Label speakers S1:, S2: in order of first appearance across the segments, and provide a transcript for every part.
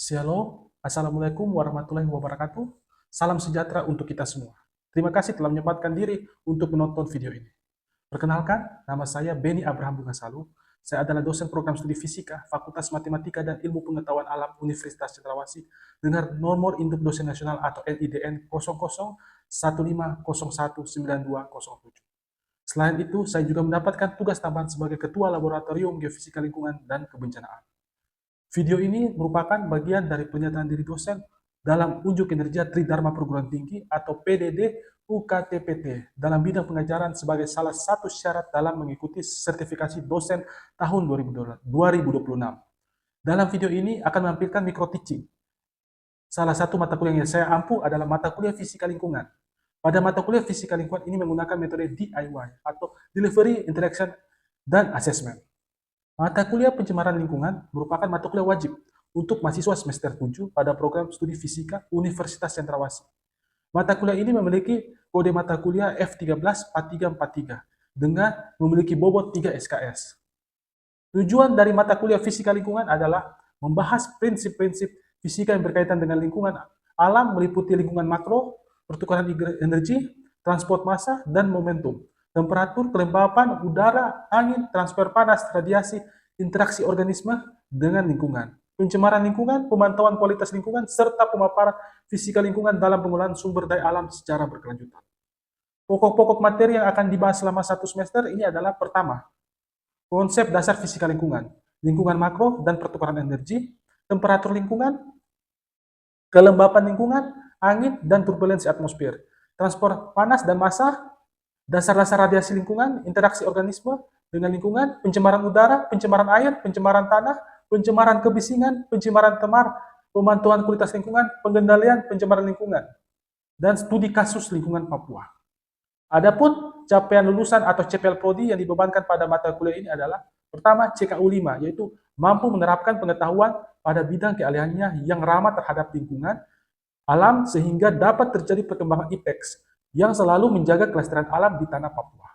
S1: Shalom, Assalamualaikum warahmatullahi wabarakatuh. Salam sejahtera untuk kita semua. Terima kasih telah menyempatkan diri untuk menonton video ini. Perkenalkan, nama saya Beni Abraham Bungasalu. Saya adalah dosen program studi fisika, Fakultas Matematika dan Ilmu Pengetahuan Alam Universitas Cendrawasih dengan nomor induk dosen nasional atau NIDN 0015019207. Selain itu, saya juga mendapatkan tugas tambahan sebagai Ketua Laboratorium Geofisika Lingkungan dan Kebencanaan. Video ini merupakan bagian dari pernyataan diri dosen dalam unjuk kinerja Tridharma Perguruan Tinggi atau PDD UKTPT dalam bidang pengajaran sebagai salah satu syarat dalam mengikuti sertifikasi dosen tahun 2026. Dalam video ini akan menampilkan micro teaching. Salah satu mata kuliah yang saya ampu adalah mata kuliah Fisika Lingkungan. Pada mata kuliah Fisika Lingkungan ini menggunakan metode DIY atau Delivery, Interaction, dan Assessment. Mata kuliah pencemaran lingkungan merupakan mata kuliah wajib untuk mahasiswa semester 7 pada program studi fisika Universitas Cendrawasih. Mata kuliah ini memiliki kode mata kuliah F134343 dengan memiliki bobot 3 SKS. Tujuan dari mata kuliah fisika lingkungan adalah membahas prinsip-prinsip fisika yang berkaitan dengan lingkungan alam meliputi lingkungan makro, pertukaran energi, transport massa, dan momentum. Temperatur, kelembapan, udara, angin, transfer panas, radiasi, interaksi organisme dengan lingkungan, pencemaran lingkungan, pemantauan kualitas lingkungan, serta pemaparan fisika lingkungan dalam pengolahan sumber daya alam secara berkelanjutan. Pokok-pokok materi yang akan dibahas selama satu semester ini adalah pertama, konsep dasar fisika lingkungan, lingkungan makro dan pertukaran energi, temperatur lingkungan, kelembapan lingkungan, angin, dan turbulensi atmosfer, transport panas dan massa, dasar-dasar radiasi lingkungan, interaksi organisme dengan lingkungan, pencemaran udara, pencemaran air, pencemaran tanah, pencemaran kebisingan, pencemaran temar, pemantauan kualitas lingkungan, pengendalian pencemaran lingkungan, dan studi kasus lingkungan Papua. Adapun capaian lulusan atau CPL Prodi yang dibebankan pada mata kuliah ini adalah pertama CKU 5, yaitu mampu menerapkan pengetahuan pada bidang keahliannya yang ramah terhadap lingkungan, alam sehingga dapat terjadi perkembangan IPEX yang selalu menjaga kelestarian alam di tanah Papua.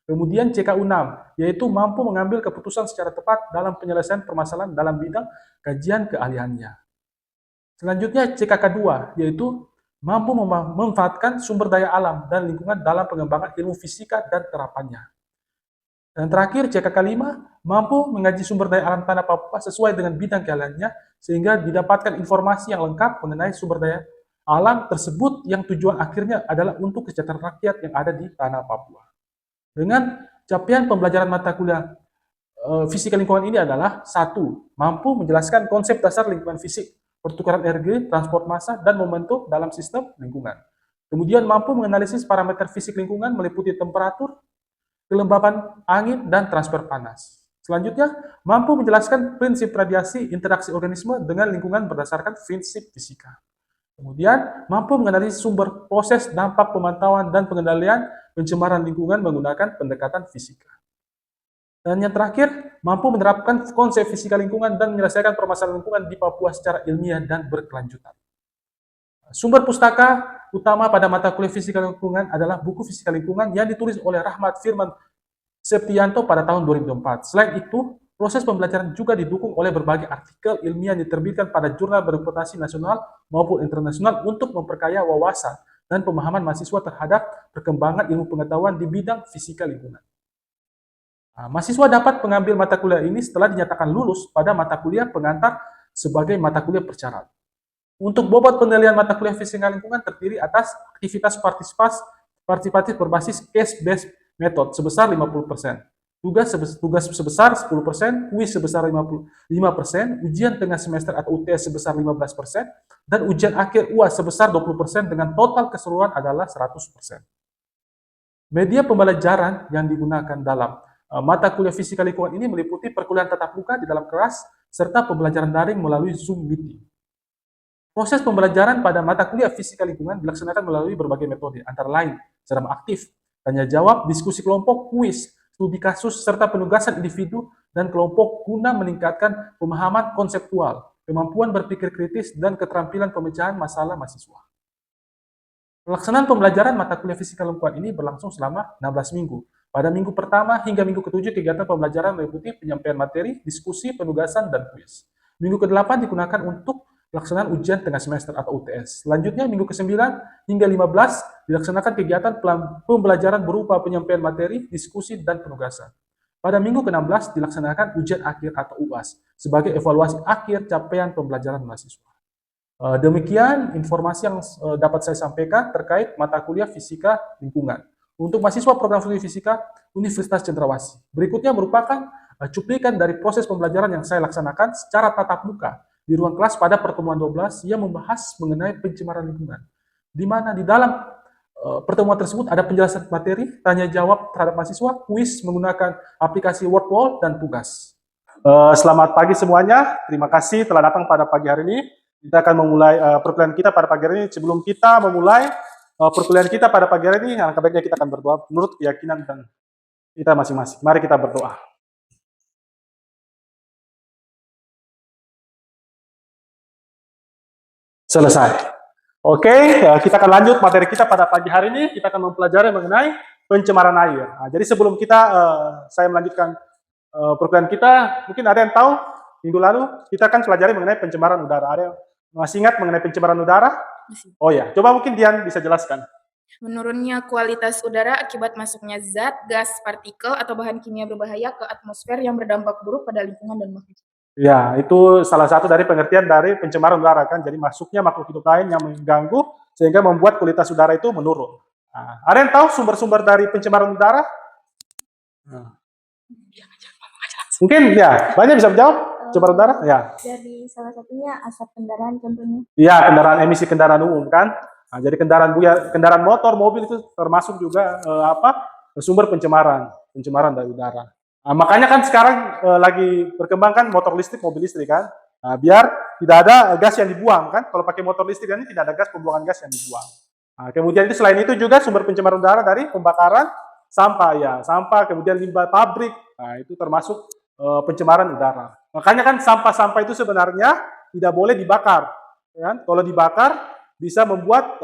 S1: Kemudian CKU 6, yaitu mampu mengambil keputusan secara tepat dalam penyelesaian permasalahan dalam bidang kajian keahliannya. Selanjutnya CKK 2, yaitu mampu memanfaatkan sumber daya alam dan lingkungan dalam pengembangan ilmu fisika dan terapannya. Dan terakhir CKK 5, mampu mengaji sumber daya alam tanah Papua sesuai dengan bidang keahliannya sehingga didapatkan informasi yang lengkap mengenai sumber daya alam tersebut yang tujuan akhirnya adalah untuk kesejahteraan rakyat yang ada di tanah Papua. Dengan capaian pembelajaran mata kuliah fisika lingkungan ini adalah satu, mampu menjelaskan konsep dasar lingkungan fisik, pertukaran energi, transport massa, dan momentum dalam sistem lingkungan. Kemudian mampu menganalisis parameter fisik lingkungan meliputi temperatur, kelembapan angin, dan transfer panas. Selanjutnya, mampu menjelaskan prinsip radiasi interaksi organisme dengan lingkungan berdasarkan prinsip fisika. Kemudian, mampu menganalisis sumber proses, dampak, pemantauan, dan pengendalian pencemaran lingkungan menggunakan pendekatan fisika. Dan yang terakhir, mampu menerapkan konsep fisika lingkungan dan menyelesaikan permasalahan lingkungan di Papua secara ilmiah dan berkelanjutan. Sumber pustaka utama pada mata kuliah fisika lingkungan adalah buku fisika lingkungan yang ditulis oleh Rahmat Firman Septianto pada tahun 2004. Selain itu, proses pembelajaran juga didukung oleh berbagai artikel ilmiah yang diterbitkan pada jurnal berreputasi nasional maupun internasional untuk memperkaya wawasan dan pemahaman mahasiswa terhadap perkembangan ilmu pengetahuan di bidang fisika lingkungan. Mahasiswa dapat mengambil mata kuliah ini setelah dinyatakan lulus pada mata kuliah pengantar sebagai mata kuliah persyarat. Untuk bobot penilaian mata kuliah fisika lingkungan terdiri atas aktivitas partisipatif berbasis case-based method sebesar 50%. Tugas sebesar 10%, kuis sebesar 5%, ujian tengah semester atau UTS sebesar 15%, dan ujian akhir UAS sebesar 20% dengan total keseluruhan adalah 100%. Media pembelajaran yang digunakan dalam mata kuliah fisika lingkungan ini meliputi perkuliahan tatap muka di dalam kelas, serta pembelajaran daring melalui Zoom Meeting. Proses pembelajaran pada mata kuliah fisika lingkungan dilaksanakan melalui berbagai metode, antara lain ceramah aktif, tanya jawab, diskusi kelompok, kuis, studi kasus, serta penugasan individu dan kelompok guna meningkatkan pemahaman konseptual, kemampuan berpikir kritis, dan keterampilan pemecahan masalah mahasiswa. Pelaksanaan pembelajaran mata kuliah fisika lingkungan ini berlangsung selama 16 minggu. Pada minggu pertama hingga minggu ke-7, kegiatan pembelajaran meliputi penyampaian materi, diskusi, penugasan, dan kuis. Minggu ke-8 digunakan untuk pelaksanaan ujian tengah semester atau UTS. Selanjutnya, minggu ke-9 hingga 15 dilaksanakan kegiatan pembelajaran berupa penyampaian materi, diskusi, dan penugasan. Pada minggu ke-16 dilaksanakan ujian akhir atau UAS sebagai evaluasi akhir capaian pembelajaran mahasiswa. Demikian informasi yang dapat saya sampaikan terkait mata kuliah Fisika Lingkungan untuk mahasiswa program studi Fisika Universitas Cendrawasih. Berikutnya merupakan cuplikan dari proses pembelajaran yang saya laksanakan secara tatap muka di ruang kelas pada pertemuan 12 yang membahas mengenai pencemaran lingkungan. Di mana di dalam pertemuan tersebut ada penjelasan materi, tanya jawab terhadap mahasiswa, kuis menggunakan aplikasi Wordwall, dan tugas. Selamat pagi semuanya, terima kasih telah datang pada pagi hari ini. Kita akan memulai perkuliahan kita pada pagi hari ini. Sebelum kita memulai perkuliahan kita pada pagi hari ini, alangkah baiknya kita akan berdoa menurut keyakinan dan kita masing-masing. Mari kita berdoa. Selesai. Oke, kita akan lanjut materi kita pada pagi hari ini. Kita akan mempelajari mengenai pencemaran air. Nah, jadi sebelum saya melanjutkan perkuliahan kita, mungkin ada yang tahu minggu lalu kita akan pelajari mengenai pencemaran udara. Ada yang masih ingat mengenai pencemaran udara?
S2: Masih.
S1: Oh ya, coba mungkin Dian bisa jelaskan.
S2: Menurunnya kualitas udara akibat masuknya zat, gas, partikel, atau bahan kimia berbahaya ke atmosfer yang berdampak buruk pada lingkungan dan makhluk hidup.
S1: Ya, itu salah satu dari pengertian dari pencemaran udara kan. Jadi masuknya makhluk hidup lain yang mengganggu sehingga membuat kualitas udara itu menurun. Nah, ada yang tahu sumber-sumber dari pencemaran udara? Nah. Mungkin ya, banyak bisa menjawab. Pencemaran udara? Ya.
S3: Jadi salah satunya asap kendaraan contohnya.
S1: Iya, emisi kendaraan umum kan. Nah, jadi kendaraan motor, mobil itu termasuk juga sumber pencemaran dari udara. Nah, makanya kan sekarang lagi berkembang kan motor listrik, mobil listrik kan. Nah, biar tidak ada gas yang dibuang kan. Kalau pakai motor listrik ini tidak ada pembuangan gas yang dibuang. Nah, kemudian itu selain itu juga sumber pencemaran udara dari pembakaran sampah kemudian limbah pabrik. Nah, itu termasuk pencemaran udara. Makanya kan sampah-sampah itu sebenarnya tidak boleh dibakar. Kan? Kalau dibakar bisa membuat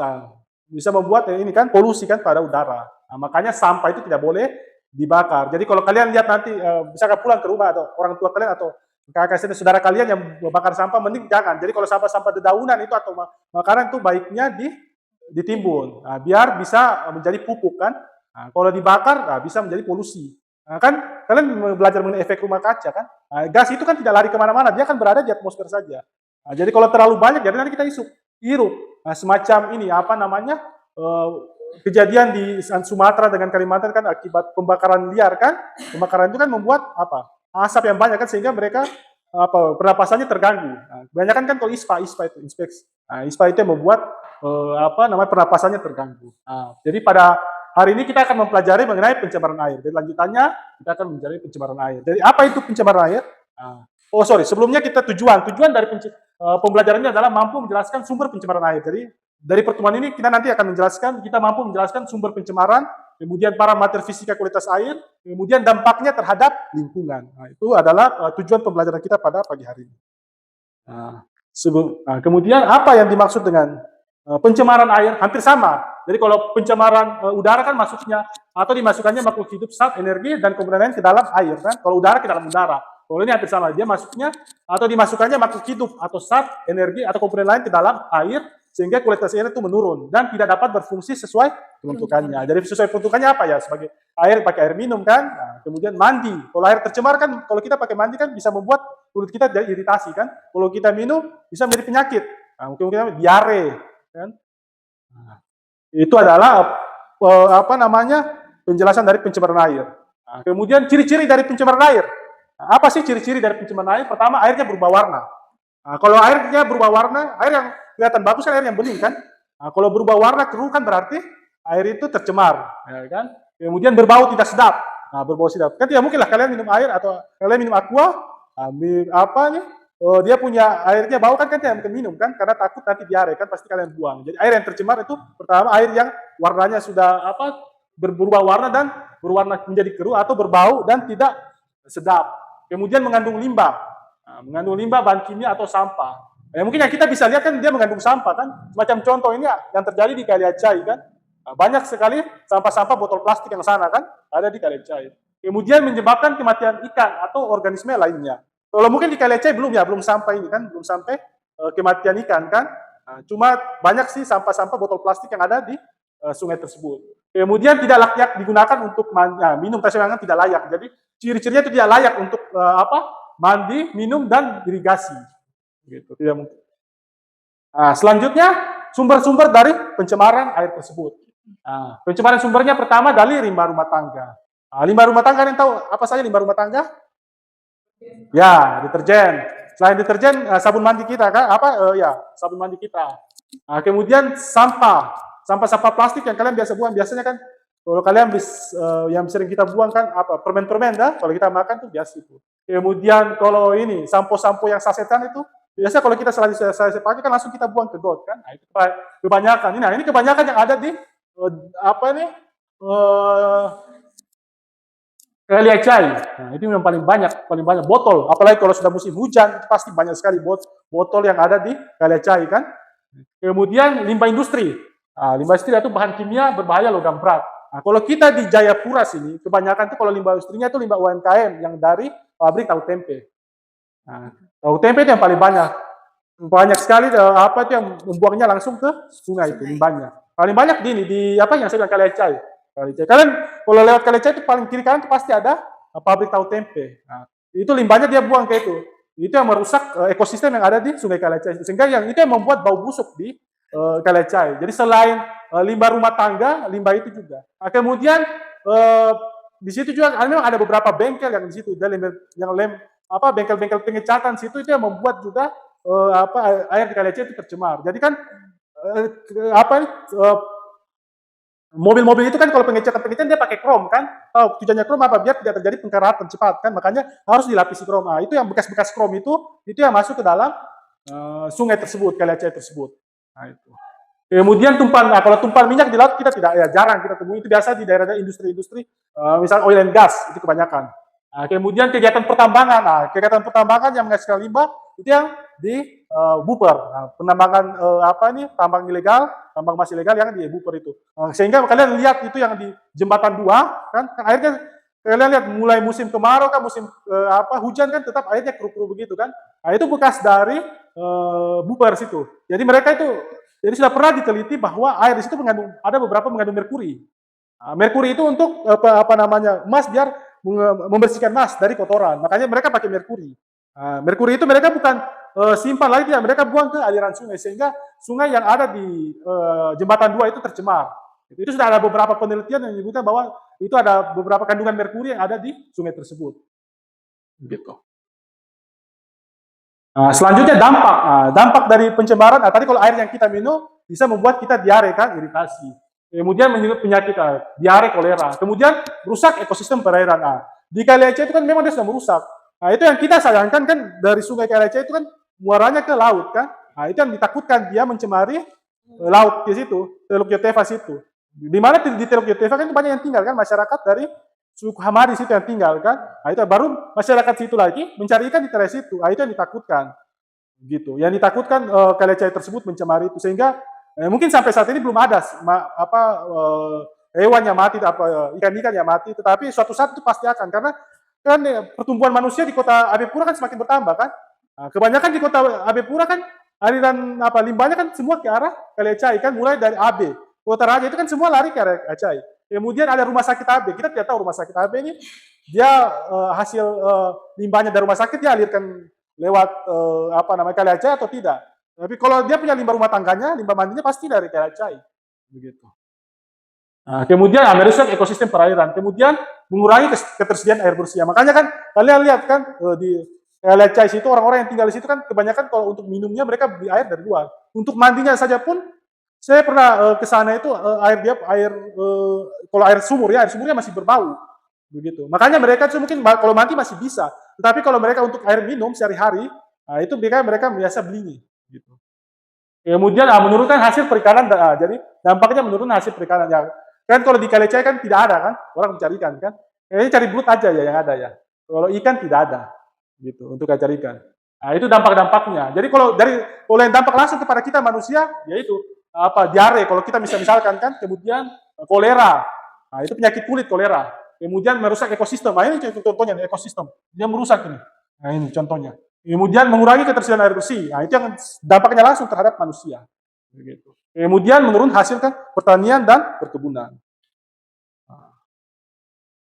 S1: ini kan polusi kan pada udara. Nah, makanya sampah itu tidak boleh dibakar. Jadi kalau kalian lihat nanti misalkan pulang ke rumah atau orang tua kalian atau kakak saudara kalian yang membakar sampah, mending jangan. Jadi kalau sampah-sampah dedaunan itu atau makanan itu baiknya ditimbun. Nah, biar bisa menjadi pupuk kan. Nah, kalau dibakar bisa menjadi polusi. Nah, kan kalian belajar mengenai efek rumah kaca kan. Nah, gas itu kan tidak lari kemana-mana, dia kan berada di atmosfer saja. Nah, jadi kalau terlalu banyak, jadi nanti kita hirup. Nah, semacam ini kejadian di Sumatera dengan Kalimantan kan akibat pembakaran liar kan. Pembakaran itu kan membuat asap yang banyak kan sehingga mereka pernapasannya terganggu. Nah, kebanyakan kan kalau ISPA itu inspeksi. Nah, ISPA itu yang membuat pernapasannya terganggu. Nah, jadi pada hari ini kita akan mempelajari mengenai pencemaran air. Jadi lanjutannya kita akan mempelajari pencemaran air. Jadi apa itu pencemaran air? Sebelumnya kita tujuan dari pembelajarannya adalah mampu menjelaskan sumber pencemaran air. Jadi dari pertemuan ini kita nanti akan kita mampu menjelaskan sumber pencemaran, kemudian parameter fisika kualitas air, kemudian dampaknya terhadap lingkungan. Nah, itu adalah tujuan pembelajaran kita pada pagi hari ini. Kemudian apa yang dimaksud dengan pencemaran air? Hampir sama. Jadi kalau pencemaran udara kan dimasukkannya makhluk hidup, zat, energi, dan komponen lain ke dalam air kan. Kalau udara ke dalam udara. Kalau ini hampir sama, dia masuknya atau dimasukkannya makhluk hidup atau zat, energi, atau komponen lain ke dalam air sehingga kualitas air itu menurun dan tidak dapat berfungsi sesuai peruntukannya. Jadi sesuai peruntukannya apa ya? Sebagai pakai air minum kan. Nah, kemudian mandi. Kalau air tercemar kan, kalau kita pakai mandi kan bisa membuat kulit kita jadi iritasi kan. Kalau kita minum bisa menjadi penyakit. Nah, mungkin kita diare kan. Nah, itu adalah penjelasan dari pencemaran air. Nah, kemudian ciri-ciri dari pencemaran air. Nah, apa sih ciri-ciri dari pencemaran air? Pertama, airnya berubah warna. Nah, kalau airnya berubah warna, air yang kelihatan bagus kan air yang bening kan. Nah, kalau berubah warna keruh kan berarti air itu tercemar, ya kan. Kemudian berbau tidak sedap. Nah, berbau sedap. Kan tidak mungkin lah kalian minum air atau kalian minum aqua, dia punya airnya bau kan tidak mungkin minum kan, karena takut nanti diare kan, pasti kalian buang. Jadi air yang tercemar itu pertama air yang warnanya sudah berubah warna dan berwarna menjadi keruh atau berbau dan tidak sedap. Kemudian mengandung limbah. Nah, mengandung limbah, bahan kimia atau sampah. Mungkin yang kita bisa lihat kan dia mengandung sampah kan. Semacam contoh ini yang terjadi di Kali Acai kan. Nah, banyak sekali sampah-sampah botol plastik yang sana kan ada di Kali Acai. Kemudian menyebabkan kematian ikan atau organisme lainnya. Kalau mungkin di Kali Acai belum sampai ini kan, belum sampai kematian ikan kan. Cuma banyak sih sampah-sampah botol plastik yang ada di sungai tersebut. Kemudian tidak layak digunakan untuk minum, tersemangat tidak layak. Jadi ciri-cirinya itu tidak layak untuk mandi, minum dan irigasi. Gitu, tidak mungkin. Selanjutnya sumber-sumber dari pencemaran air tersebut. Pencemaran sumbernya pertama dari limbah rumah tangga. Limbah rumah tangga, kalian tahu apa saja limbah rumah tangga? Ya, deterjen. Selain deterjen, sabun mandi kita kan? Sabun mandi kita. Kemudian sampah plastik yang kalian biasa buang. Biasanya kan kalau kalian yang sering kita buang kan permen-permen dah. Kalau kita makan tuh biasa itu. Kemudian kalau ini sampo-sampo yang sasetan itu, biasa kalau kita selesai pakai kan langsung kita buang ke got kan. Itu kebanyakan. Ini kebanyakan yang ada di Kalia Chai. Itu yang paling banyak botol. Apalagi kalau sudah musim hujan, pasti banyak sekali botol yang ada di Kalia Chai kan. Kemudian limbah industri. Limbah industri itu bahan kimia berbahaya logam berat. Kalau kita di Jayapura sini, kebanyakan itu kalau limbah industrinya itu limbah UMKM yang dari pabrik tahu tempe. Tahu tempe itu yang paling banyak. Banyak sekali itu yang membuangnya langsung ke sungai itu limbahnya. Paling banyak yang saya bilang Kalia Chai. Kalian kalau lewat Kalia Chai itu paling kiri kanan itu pasti ada pabrik tahu tempe. Itu limbahnya dia buang ke itu. Itu yang merusak ekosistem yang ada di Sungai Kalia Chai. Sehingga itu yang membuat bau busuk di Kalia Chai. Jadi selain limbah rumah tangga, limbah itu juga. Kemudian di situ juga memang ada beberapa bengkel yang di situ, bengkel-bengkel pengecatan situ itu yang membuat juga air di Kalia Chai itu tercemar. Jadi kan mobil-mobil itu kan kalau pengecatan dia pakai krom kan. Tujuannya krom apa? Biar tidak terjadi pengkaratan cepat kan. Makanya harus dilapisi krom. Itu yang bekas-bekas krom itu yang masuk ke dalam sungai tersebut, Kalia Chai tersebut. Itu. Kemudian kalau tumpahan minyak di laut kita jarang kita temui. Itu biasa di daerah industri-industri, misalnya oil and gas itu kebanyakan. Kemudian kegiatan pertambangan. Kegiatan pertambangan yang menghasilkan limbah itu yang di buper. Penambangan tambang ilegal, tambang emas ilegal yang di buper itu. Sehingga kalian lihat itu yang di jembatan 2 kan airnya kalian lihat mulai musim kemarau kan musim hujan kan tetap airnya keruh-keruh begitu kan. Itu bekas dari buper situ. Jadi mereka itu sudah pernah diteliti bahwa air di situ ada beberapa mengandung merkuri. Merkuri itu untuk emas biar membersihkan emas dari kotoran. Makanya mereka pakai merkuri. Merkuri itu mereka bukan simpan lagi, mereka buang ke aliran sungai sehingga sungai yang ada di jembatan 2 itu tercemar. Itu sudah ada beberapa penelitian yang menyebutkan bahwa itu ada beberapa kandungan merkuri yang ada di sungai tersebut. Gitu. Selanjutnya dampak dari pencemaran. Tadi kalau air yang kita minum bisa membuat kita diare kan, iritasi. Kemudian menyebut penyakit diare, kolera. Kemudian merusak ekosistem perairan. Di Kalia Chai itu kan memang dia sudah merusak. Itu yang kita sayangkan kan dari sungai Kalia Chai itu kan muaranya ke laut kan. Itu yang ditakutkan dia mencemari laut di situ, Teluk Yotefa situ. Di mana di Teluk Yotefa kan banyak yang tinggal kan, masyarakat dari suku Hamadi situ yang tinggal kan. Itu baru masyarakat situ lagi mencari ikan di daerah situ. Itu yang ditakutkan. Gitu. Yang ditakutkan Kalia Chai tersebut mencemari itu sehingga mungkin sampai saat ini belum ada hewan yang mati, ikan-ikan yang mati, tetapi suatu saat itu pasti akan karena kan pertumbuhan manusia di kota Abepura kan semakin bertambah kan. Kebanyakan di kota Abepura kan aliran limbahnya kan semua ke arah Kalia Chai kan, mulai dari AB. Kota Raja itu kan semua lari ke arah Kalia Chai. Kemudian ada rumah sakit AB. Kita tidak tahu rumah sakit AB ini dia hasil limbahnya dari rumah sakit dia alirkan lewat Kalia Chai atau tidak. Tapi kalau dia punya limbah rumah tangganya, limbah mandinya pasti dari Kalia Chai. Begitu. Kemudian merusak ekosistem perairan. Kemudian mengurangi ketersediaan air bersih. Makanya kan kalian lihat kan di Kalia Chai situ orang-orang yang tinggal di situ kan kebanyakan kalau untuk minumnya mereka beli air dari luar. Untuk mandinya saja pun saya pernah ke sana itu kalau air sumurnya masih berbau. Begitu. Makanya mereka itu mungkin kalau mandi masih bisa. Tetapi kalau mereka untuk air minum sehari-hari, itu mereka biasa beli. Gitu. Kemudian menurunkan hasil perikanan, jadi dampaknya menurun hasil perikanan. Kan kalau di Kalia Chai kan tidak ada kan, orang mencari ikan kan. Kayaknya cari belut aja ya yang ada ya. Kalau ikan tidak ada, gitu untuk cari ikan. Itu dampak-dampaknya. Jadi kalau yang dampak langsung kepada kita manusia, yaitu diare. Kalau kita misalkan kan, kemudian kolera. Itu penyakit kulit kolera. Kemudian merusak ekosistem. Ini contohnya ekosistem. Dia merusak ini. Ini contohnya. Kemudian mengurangi ketersediaan air bersih. Nah, itu yang dampaknya langsung terhadap manusia. Begitu. Kemudian menurun hasil pertanian dan perkebunan. Nah,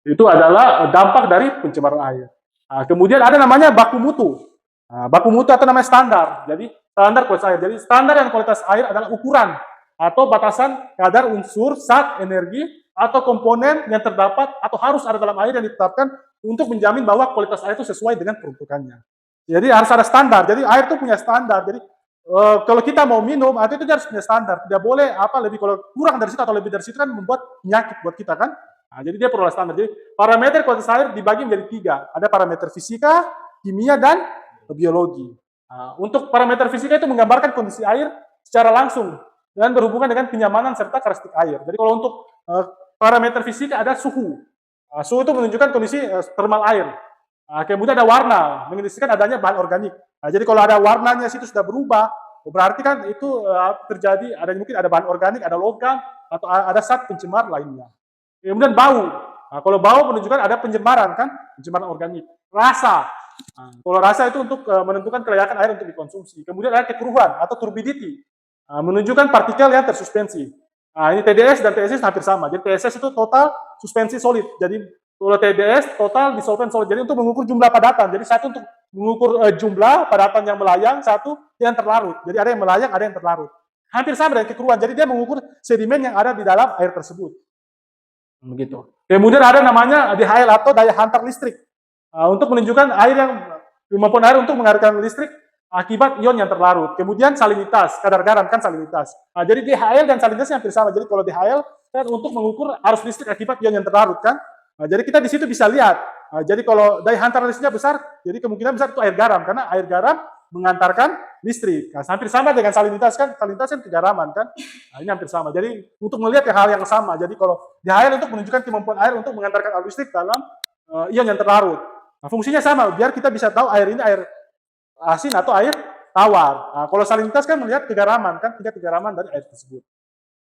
S1: itu adalah dampak dari pencemaran air. Nah, kemudian ada namanya baku mutu. Nah, baku mutu atau namanya standar. Jadi standar kualitas air. Jadi standar dan kualitas air adalah ukuran atau batasan kadar unsur, zat, energi, atau komponen yang terdapat atau harus ada dalam air yang ditetapkan untuk menjamin bahwa kualitas air itu sesuai dengan peruntukannya. Jadi harus ada standar. Jadi air itu punya standar. Jadi kalau kita mau minum, itu harus punya standar. Tidak boleh lebih, kalau kurang dari situ atau lebih dari situ kan membuat penyakit buat kita kan. Nah, jadi dia perlu ada standar. Jadi parameter kualitas air dibagi menjadi 3. Ada parameter fisika, kimia, dan biologi. Nah, untuk parameter fisika itu menggambarkan kondisi air secara langsung dan berhubungan dengan kenyamanan serta karakteristik air. Jadi kalau untuk parameter fisika ada suhu. Suhu itu menunjukkan kondisi termal air. Kemudian ada warna, mengindikasikan adanya bahan organik. Nah, jadi kalau ada warnanya situ sudah berubah, berarti kan itu terjadi, mungkin ada bahan organik, ada logam, atau ada zat pencemar lainnya. Kemudian bau. Nah, kalau bau menunjukkan ada pencemaran kan, pencemaran organik. Rasa. Nah, kalau rasa itu untuk menentukan kelayakan air untuk dikonsumsi. Kemudian ada kekeruhan atau turbidity. Menunjukkan partikel yang tersuspensi. Nah, ini TDS dan TSS hampir sama. Jadi TSS itu total suspensi solid. Jadi kalau TDS total disolvent solid. Jadi untuk mengukur jumlah padatan. Jadi satu untuk mengukur jumlah padatan yang melayang, satu yang terlarut. Jadi ada yang melayang, ada yang terlarut. Hampir sama dengan kekeruhan. Jadi dia mengukur sedimen yang ada di dalam air tersebut. Begitu. Kemudian ada namanya DHL atau daya hantar listrik. Untuk menunjukkan kemampuan air untuk mengalirkan listrik akibat ion yang terlarut. Kemudian salinitas, kadar garam kan salinitas. Jadi DHL dan salinitasnya hampir sama. Jadi kalau DHL kan untuk mengukur arus listrik akibat ion yang terlarut kan. Jadi kita di situ bisa lihat. Jadi kalau daya hantar listriknya besar, jadi kemungkinan besar itu air garam karena air garam mengantarkan listrik. Nah, hampir sama dengan salinitas kan kegaraman kan. Nah, ini hampir sama. Jadi untuk melihat hal yang sama. Jadi kalau DHL untuk menunjukkan kemampuan air untuk mengantarkan arus listrik dalam ion yang terlarut. Nah, fungsinya sama biar kita bisa tahu air ini air asin atau air tawar. Nah, kalau salinitas kan melihat kegaraman kan, tingkat kegaraman dari air tersebut.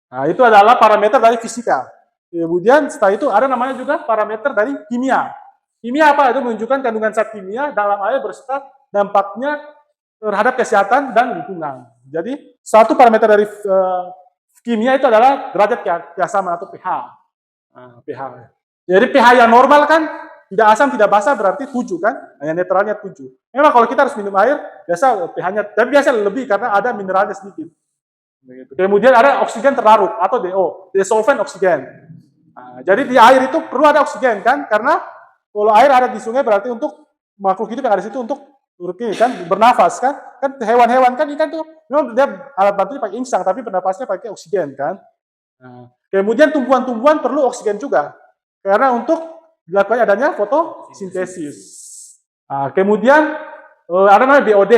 S1: Nah, itu adalah parameter dari fisika. Kemudian setelah itu ada namanya juga parameter dari kimia. Kimia apa? Itu menunjukkan kandungan zat kimia dalam air beserta dampaknya terhadap kesehatan dan lingkungan. Jadi satu parameter dari kimia itu adalah derajat keasaman atau pH. pH. Jadi pH yang normal kan tidak asam tidak basa berarti 7 kan, yang netralnya 7. Memang kalau kita harus minum air biasa pH-nya, tapi biasa lebih karena ada mineralnya sedikit. Kemudian ada oksigen terlarut atau DO, dissolvent oksigen. Jadi di air itu perlu ada oksigen kan, karena kalau air ada di sungai berarti untuk makhluk hidup yang ada di situ untuk kan bernafas kan hewan-hewan kan ikan tuh memang dia alat bantunya pakai insang tapi bernafasnya pakai oksigen kan. Kemudian tumbuhan-tumbuhan perlu oksigen juga karena untuk dilakukan adanya fotosintesis. Kemudian ada namanya BOD,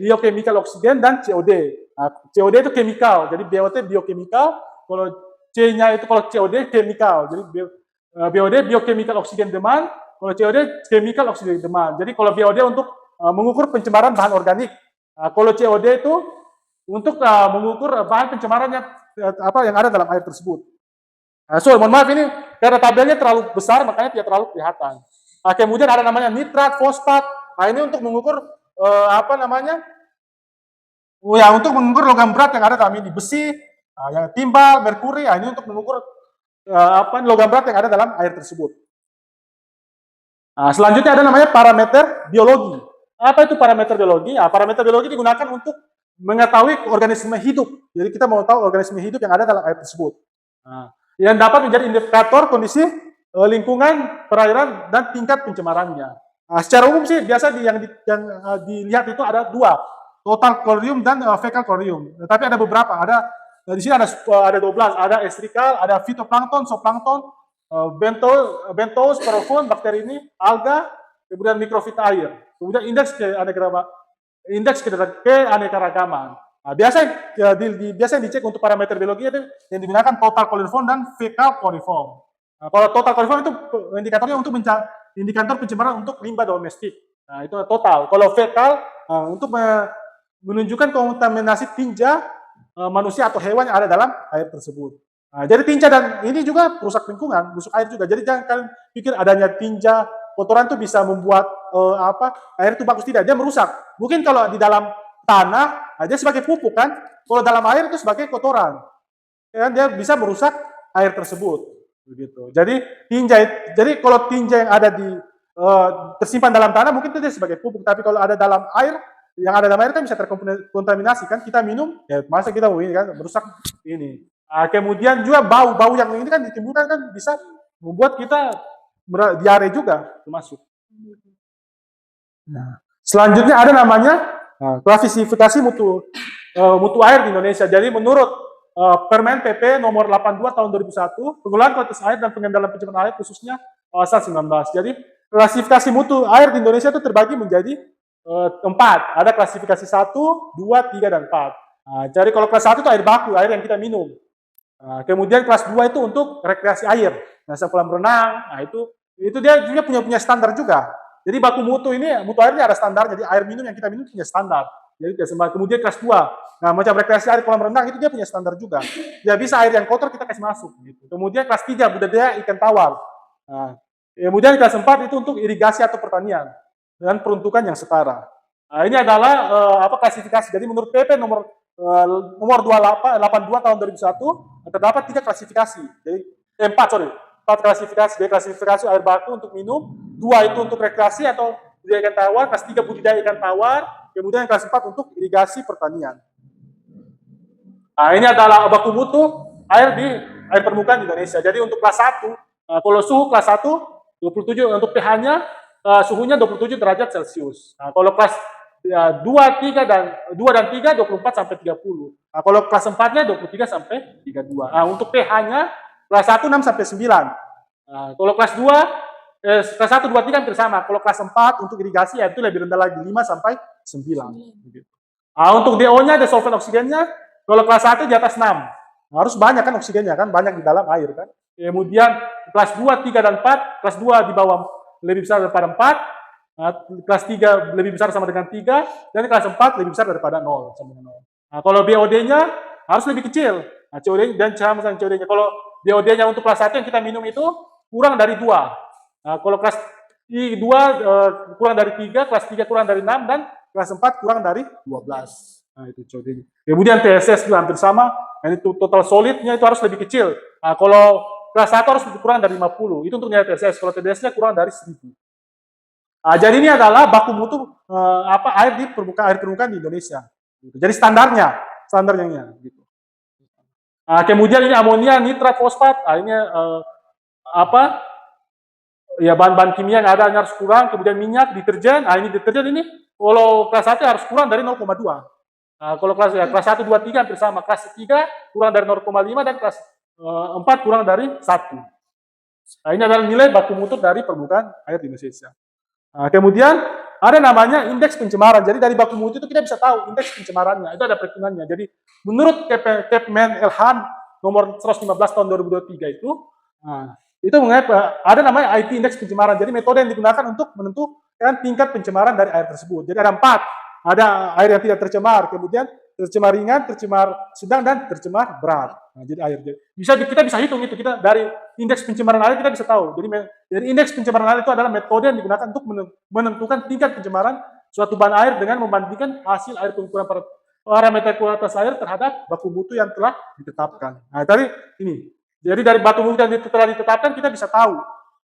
S1: biochemical oksigen dan COD. COD itu chemical, jadi BOD biochemical, kalau C-nya itu kalau COD chemical, jadi BOD biochemical oxygen demand, kalau COD chemical oxygen demand. Jadi kalau BOD untuk mengukur pencemaran bahan organik, kalau COD itu untuk mengukur bahan pencemaran yang ada dalam air tersebut. Mohon maaf ini karena tabelnya terlalu besar makanya tidak terlalu kelihatan. Kemudian ada namanya nitrat, fosfat. Ini untuk mengukur untuk mengukur logam berat yang ada dalam ini, besi, yang timbal, merkuri. Ini untuk mengukur logam berat yang ada dalam air tersebut. Selanjutnya ada namanya parameter biologi. Apa itu parameter biologi? Parameter biologi digunakan untuk mengetahui organisme hidup. Jadi kita mau tahu organisme hidup yang ada dalam air tersebut. Yang dapat menjadi indikator kondisi lingkungan, perairan, dan tingkat pencemarannya. Secara umum sih biasa yang dilihat itu ada 2, total klorium dan fekal klorium. Tapi ada beberapa, di sini ada 12, ada estrikal, ada fitoplankton, zooplankton, bentos, parofon, bakteri ini, alga, kemudian mikrofita air. Kemudian indeks keanekaragaman. Biasa yang dicek untuk parameter biologi itu yang digunakan total coliform dan fecal coliform. Kalau total coliform itu indikatornya untuk indikator pencemaran untuk limbah domestik. Itu total. Kalau fecal untuk menunjukkan kontaminasi tinja manusia atau hewan yang ada dalam air tersebut. Jadi tinja dan ini juga merusak lingkungan, merusak air juga. Jadi jangan kalian pikir adanya tinja, kotoran itu bisa membuat air itu bagus tidak, dia merusak. Mungkin kalau di dalam tanah dia sebagai pupuk kan, kalau dalam air itu sebagai kotoran. Ya, dia bisa merusak air tersebut. Begitu. Jadi kalau tinja yang ada di tersimpan dalam tanah mungkin itu dia sebagai pupuk, tapi kalau ada dalam air, yang ada dalam air kan bisa terkontaminasi kan, kita minum, ya masa kita ini kan merusak ini. Kemudian juga bau yang ini kan ditimbulkan kan bisa membuat kita diare juga termasuk. Nah, selanjutnya ada namanya klasifikasi mutu air di Indonesia. Jadi menurut Permen PP nomor 82 tahun 2001, pengelolaan kualitas air dan pengendalian pencemaran air khususnya pasal 19. Jadi klasifikasi mutu air di Indonesia itu terbagi menjadi 4. Ada klasifikasi 1, 2, 3, dan 4. Jadi kalau kelas 1 itu air baku, air yang kita minum. Kemudian kelas 2 itu untuk rekreasi air. Nah, kolam renang, itu dia juga punya standar juga. Jadi baku mutu airnya ada standar, jadi air minum yang kita minum punya standar. Jadi kemudian kelas 2. Nah, macam rekreasi air kolam renang itu dia punya standar juga. Dia bisa air yang kotor kita kasih masuk gitu. Kemudian kelas 3 budidaya ikan tawar. Nah, kemudian kelas 4 itu untuk irigasi atau pertanian dengan peruntukan yang setara. Nah, ini adalah klasifikasi. Jadi menurut PP nomor 82 tahun 2001 terdapat 3 klasifikasi. Jadi 4 klasifikasi. Jadi klasifikasi air baku untuk minum, 2 itu untuk rekreasi atau budidaya ikan tawar, kelas 3 budidaya ikan tawar, kemudian kelas 4 untuk irigasi pertanian. Nah, ini adalah baku mutu air permukaan di Indonesia. Jadi untuk kelas 1, kalau suhu kelas 1 27, untuk pH-nya suhunya 27 derajat Celcius. Nah, kalau kelas 2 dan 3 24 sampai 30. Nah, kalau kelas 4-nya 23 sampai 32. Nah, untuk pH-nya kelas 1 6 sampai 9. Nah, kalau kelas 2 kelas 1 2 3 hampir sama. Kalau kelas 4 untuk irigasi itu lebih rendah lagi 5 sampai 9 gitu. Nah, untuk DO-nya ada solvent oksigennya. Kalau kelas 1 di atas 6. Nah, harus banyak kan oksigennya kan, banyak di dalam air kan. Kemudian kelas 2, 3 dan 4, kelas 2 di bawah lebih besar daripada 4, kelas 3 lebih besar sama dengan 3, dan kelas 4 lebih besar daripada 0 sama dengan 0. Nah, kalau BOD-nya harus lebih kecil. Nah, COD dan sama dengan COD-nya. Kalau BOD-nya untuk kelas 1 yang kita minum itu kurang dari 2. Nah, kalau kelas 2 kurang dari 3, kelas 3 kurang dari 6, dan kelas 4 kurang dari 12. Nah, itu COD-nya. Kemudian TSS juga hampir sama. Nah, itu total solidnya itu harus lebih kecil. Nah, kalau kelas 1 harus kurang dari 50. Itu untuk nilai TSS. Kalau TDS-nya kurang dari 1000. Nah, jadi ini adalah baku mutu air permukaan di Indonesia. Jadi standarnya gitu. Nah, kemudian ini amonia, nitrat, fosfat. Nah, ini bahan-bahan kimia yang ada harus kurang. Kemudian minyak, deterjen. Nah, ini deterjen ini kalau kelas 1 harus kurang dari 0,2. Nah, kalau kelas 1, 2, 3 hampir sama. Kelas 3 kurang dari 0,5 dan kelas 4 kurang dari 1. Nah, ini adalah nilai baku mutu dari permukaan air di Indonesia. Nah, kemudian ada namanya indeks pencemaran. Jadi dari baku mutu itu kita bisa tahu indeks pencemarannya. Itu ada perhitungannya. Jadi menurut Kepmen Elhan nomor 115 tahun 2023 itu ada namanya IP indeks pencemaran. Jadi metode yang digunakan untuk menentukan tingkat pencemaran dari air tersebut. Jadi ada 4. Ada air yang tidak tercemar, kemudian tercemar ringan, tercemar sedang, dan tercemar berat. Nah, jadi air kita bisa hitung itu, kita dari indeks pencemaran air kita bisa tahu. Jadi indeks pencemaran air itu adalah metode yang digunakan untuk menentukan tingkat pencemaran suatu bahan air dengan membandingkan hasil air pengukuran parameter kualitas air terhadap baku mutu yang telah ditetapkan. Nah, tadi ini. Jadi dari baku mutu yang telah ditetapkan kita bisa tahu.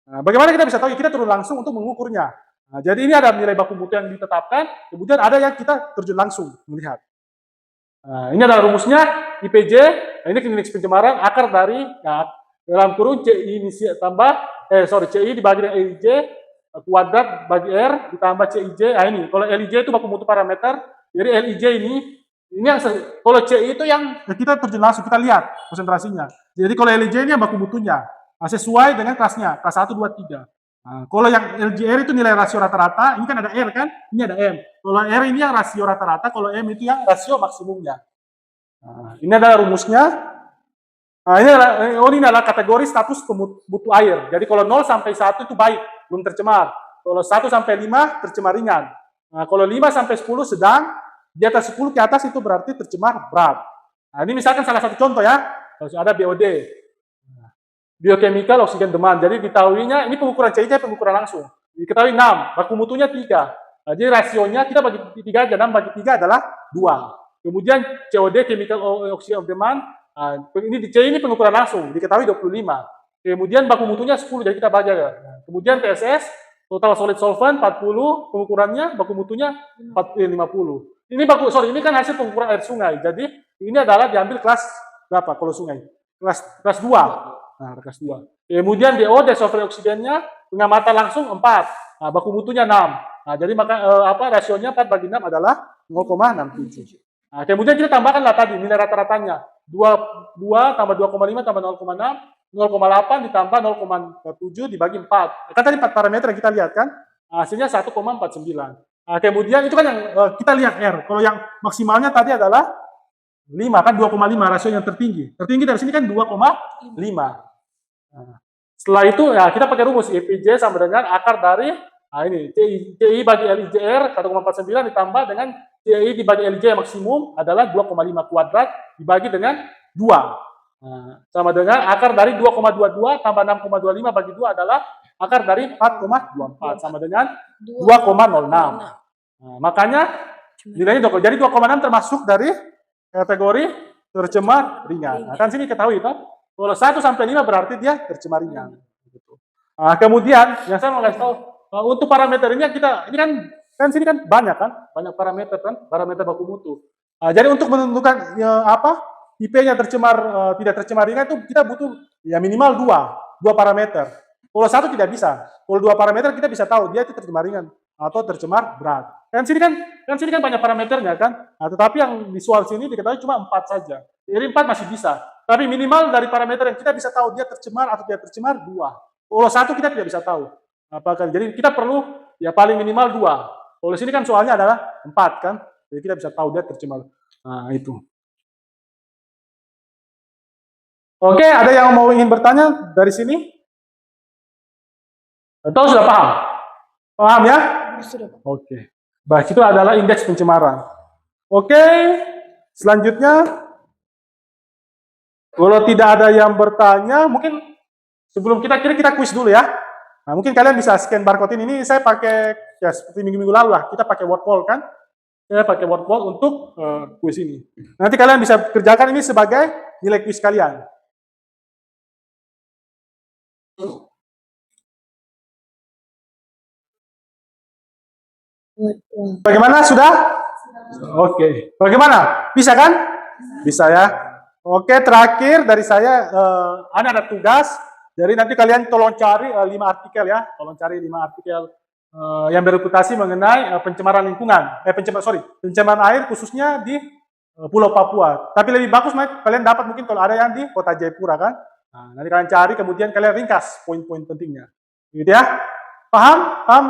S1: Nah, bagaimana kita bisa tahu? Kita turun langsung untuk mengukurnya. Nah, jadi ini ada nilai baku mutu yang ditetapkan, kemudian ada yang kita terjun langsung melihat. Nah, ini adalah rumusnya IPJ. Nah, ini indeks pencemaran akar dari dalam kurung CI dibagi dengan LIJ kuadrat bagi R ditambah CIJ. Nah, ini kalau LIJ itu baku mutu parameter. Jadi LIJ ini yang kalau CI itu yang kita terjun langsung, kita lihat konsentrasinya. Jadi kalau LIJ ini yang baku mutunya. Nah, sesuai dengan kelasnya, kelas 1, 2, 3. Nah, kalau yang LGR itu nilai rasio rata-rata, ini kan ada R kan, ini ada M. Kalau R ini yang rasio rata-rata, kalau M itu yang rasio maksimumnya. Nah, ini adalah rumusnya. Nah, ini adalah kategori status mutu air. Jadi kalau 0 sampai 1 itu baik, belum tercemar. Kalau 1 sampai 5 tercemar ringan. Nah, kalau 5 sampai 10 sedang, di atas 10 ke atas itu berarti tercemar berat. Nah, ini misalkan salah satu contoh ya, kalau ada BOD. Biochemical oksigen demand. Jadi diketahuinya ini pengukuran CIJ, pengukuran langsung. Diketahui 6, baku mutunya 3. Nah, jadi rasionya kita bagi 3 aja, 6 bagi 3 adalah 2. Kemudian COD, chemical oxygen of demand, ini C ini pengukuran langsung, diketahui 25. Kemudian baku mutunya 10, jadi kita bagi ya. Kemudian TSS, total solid solvent 40, pengukurannya, baku mutunya 50. Ini ini kan hasil pengukuran air sungai. Jadi ini adalah diambil kelas berapa kalau sungai? Kelas 2. Nah, kelas 2. Kemudian DO, desulfur oksigennya, pengamatan langsung 4. Nah, baku mutunya 6. Nah, jadi maka rasionya 4 bagi 6 adalah 0,67. Nah, kemudian kita tambahkanlah tadi nilai rata-ratanya. 2 tambah 2,5 tambah 0,6, 0,8 ditambah 0,7 dibagi 4. Kan tadi 4 parameter yang kita lihat kan? Hasilnya 1,49. Nah, kemudian itu kan yang kita lihat R. Kalau yang maksimalnya tadi adalah 5, kan 2,5 rasio yang tertinggi. Tertinggi dari sini kan 2,5. Nah, setelah itu ya kita pakai rumus EPJ sama dengan akar dari ini CI bagi LIJR 1,49 ditambah dengan CI dibagi LIJ maksimum adalah 2,5 kuadrat dibagi dengan 2. Nah, sama dengan akar dari 2,22 tambah 6,25 bagi 2 adalah akar dari 4,24 sama dengan 2,06. Nah, makanya nilainya 2. Jadi 2,6 termasuk dari kategori tercemar ringan. Nah, kan sini ketahui kan? Kalau 1 sampai 5 berarti dia tercemar ringan. Nah, kemudian yang saya mau kasih tahu untuk parameter ini ini kan sini kan banyak parameter kan, parameter baku mutu. Jadi untuk menentukan IP-nya tercemar tidak tercemar ringan itu kita butuh ya minimal 2 parameter. Kalau 1 tidak bisa. Kalau 2 parameter kita bisa tahu dia itu tercemar ringan atau tercemar berat. Kan sini kan banyak parameternya kan. Nah, tetapi yang di soal sini diketahui cuma 4 saja. Jadi 4 masih bisa. Tapi minimal dari parameter yang kita bisa tahu dia tercemar atau tidak tercemar 2. Kalau 1 kita tidak bisa tahu. Jadi kita perlu ya paling minimal 2. Kalau sini kan soalnya adalah 4 kan. Jadi kita bisa tahu dia tercemar. Nah, itu. Oke, ada yang ingin bertanya dari sini? Atau sudah paham? Paham ya?
S2: Sudah.
S1: Oke. Baik, itu adalah indeks pencemaran. Oke, selanjutnya kalau tidak ada yang bertanya, mungkin sebelum kita kuis dulu ya. Nah, mungkin kalian bisa scan barcode ini. Saya pakai ya seperti minggu-minggu lalu lah. Kita pakai Wordwall kan? Saya pakai Wordwall untuk kuis ini. Nanti kalian bisa kerjakan ini sebagai nilai kuis kalian. Bagaimana sudah? Oke. Bagaimana? Bisa kan? Bisa ya. Oke, terakhir dari saya ada tugas. Jadi nanti kalian tolong cari 5 artikel ya. Tolong cari 5 artikel yang bereputasi mengenai pencemaran lingkungan. Pencemaran air khususnya di Pulau Papua. Tapi lebih bagus kalian dapat mungkin kalau ada yang di Kota Jayapura kan. Nah, nanti kalian cari kemudian kalian ringkas poin-poin pentingnya. Gitu ya. Paham? Paham?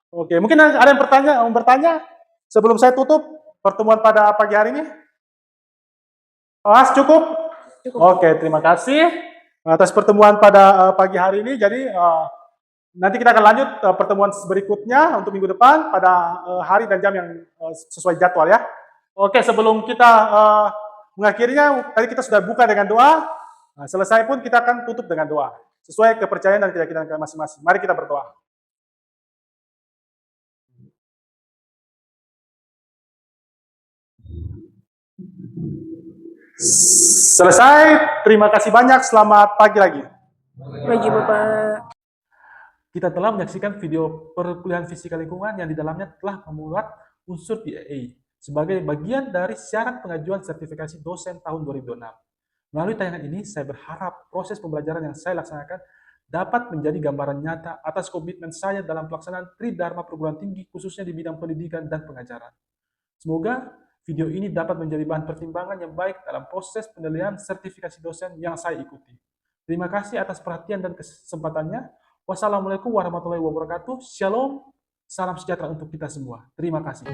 S1: Oke, mungkin ada yang bertanya sebelum saya tutup pertemuan pada pagi hari ini? Cukup? Oke, terima kasih atas pertemuan pada pagi hari ini. Jadi nanti kita akan lanjut pertemuan berikutnya untuk minggu depan pada hari dan jam yang sesuai jadwal ya. Oke, sebelum kita mengakhirinya, tadi kita sudah buka dengan doa. Nah, selesai pun kita akan tutup dengan doa. Sesuai kepercayaan dan keyakinan masing-masing. Mari kita berdoa. Selesai, terima kasih banyak, selamat pagi lagi.
S2: Pagi Bapak.
S1: Kita telah menyaksikan video perkuliahan fisika lingkungan yang di dalamnya telah memuat unsur DAA sebagai bagian dari syarat pengajuan sertifikasi dosen tahun 2006. Melalui tayangan ini, saya berharap proses pembelajaran yang saya laksanakan dapat menjadi gambaran nyata atas komitmen saya dalam pelaksanaan Tridharma perguruan tinggi khususnya di bidang pendidikan dan pengajaran. Semoga video ini dapat menjadi bahan pertimbangan yang baik dalam proses penilaian sertifikasi dosen yang saya ikuti. Terima kasih atas perhatian dan kesempatannya. Wassalamualaikum warahmatullahi wabarakatuh. Shalom. Salam sejahtera untuk kita semua. Terima kasih.